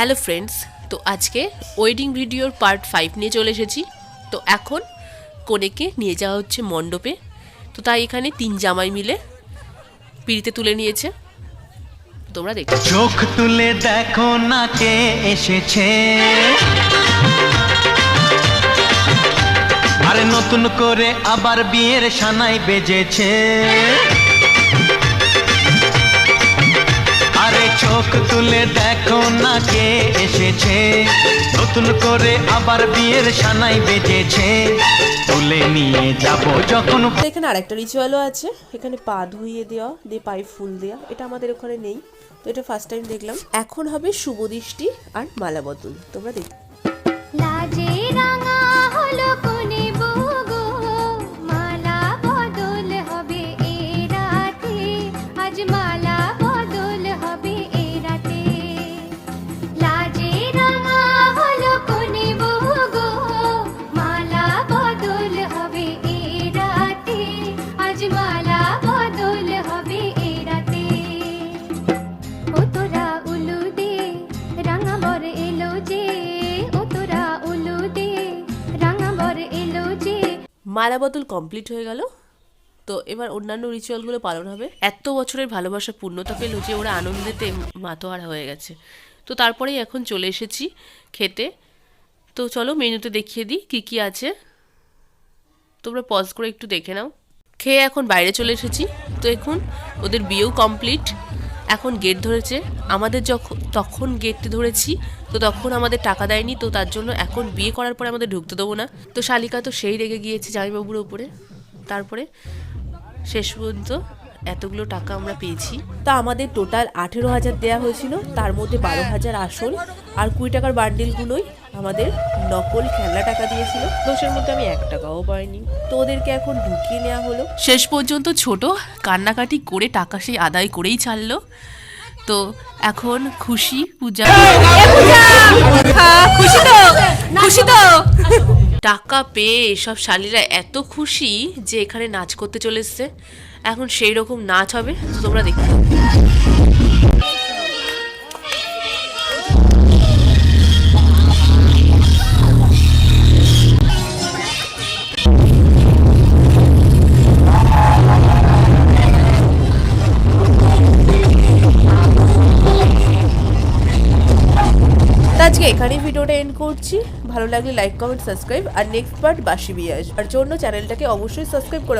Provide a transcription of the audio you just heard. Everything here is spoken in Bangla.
হ্যালো ফ্রেন্ডস, তো আজকে ওয়েডিং ভিডিওর পার্ট 5 নিয়ে চলে এসেছি। তো এখন কনেকে নিয়ে যাওয়া হচ্ছে মণ্ডপে। তো তাই এখানে 3 জামাই মিলে পিড়িতে তুলে নিয়েছে, তোমরা দেখো। চোখ তুলে দেখো না কে এসেছে, আরে নতুন করে আবার বিয়ের সানাই বেজেছে। আরে চোখ তুলে দেখো না কে এসেছে, নতুন করে আবার বিয়ের সানাই বেজেছে। তুলে নিয়ে যাব যখন। এখানে আরেকটা রিচুয়ালও আছে, এখানে পা ধুইয়ে দেওয়া, দিয়ে পায়ে ফুল দেওয়া। এটা আমাদের ওখানে নেই, তো এটা ফার্স্ট টাইম দেখলাম। এখন হবে শুভ দৃষ্টি আর মালা বদল, তোমরা দেখো। লাজে রাঙা হলো কোনে বউ গো, মালা বদল হবে এই রাতে, আজ মালা বদল হবে এই রাতে। লাজে রাঙা হলো কোনে বউ গো, মালা বদল হবে এই রাতে, আজ মালা বদল হবে এই রাতে। ও তোরা উলু দে রাঙা বর এলো যে, মালা বদল কমপ্লিট হয়ে গেল। তো এবার অন্যান্য রিচুয়ালগুলো পালন হবে। এত বছরের ভালোবাসা পূর্ণতা পেল যে ওরা আনন্দেতে মাতোয়ারা হয়ে গেছে। তো তারপরেই এখন চলে এসেছি খেতে। তো চলো মেনুতে দেখিয়ে দিই কী কী আছে, তোমরা পজ করে একটু দেখে নাও। খেয়ে এখন বাইরে চলে এসেছি। তো এখন ওদের বিয়েও কমপ্লিট, এখন গেট ধরেছে। আমাদের তখন গেট ধরেছি, তো তখন আমাদের টাকা দেয়নি, তো তার জন্য এখন বিয়ে করার পরে আমাদের ঢুকতে দেবো না। তো শালিকা তো সেই রেগে গিয়েছে জামাইবাবুর ওপরে। তারপরে শেষ পর্যন্ত এতগুলো টাকা আমরা পেয়েছি। তা আমাদের টোটাল 18,000 দেওয়া হয়েছিল, তার মধ্যে 12,000 আসল আর 20 টাকার বান্ডিলগুলোই আমাদের নকল খেলনা টাকা দিয়েছিল। দোষের মধ্যে আমি 1 টাকাও পাইনি। তো ওদেরকে এখন ঢুকিয়ে নেওয়া হলো। শেষ পর্যন্ত ছোট কান্নাকাটি করে টাকা সেই আদায় করেই ছাড়লো। তো এখন খুশি পূজা, খুশি তো খুশি তো টাকা পেয়ে সব শালীরা এত খুশি যে এখানে নাচ করতে চলে এসছে। এখন সেই রকম নাচ হবে, তো তোমরা দেখো। আজকে এখানেই ভিডিওটা এন্ড করছি। ভালো লাগলে লাইক, কমেন্ট, সাবস্ক্রাইব, আর নেক্সট পার্ট বাসি বিয়ে আসবে। আর জন্য চ্যানেলটাকে অবশ্যই সাবস্ক্রাইব করে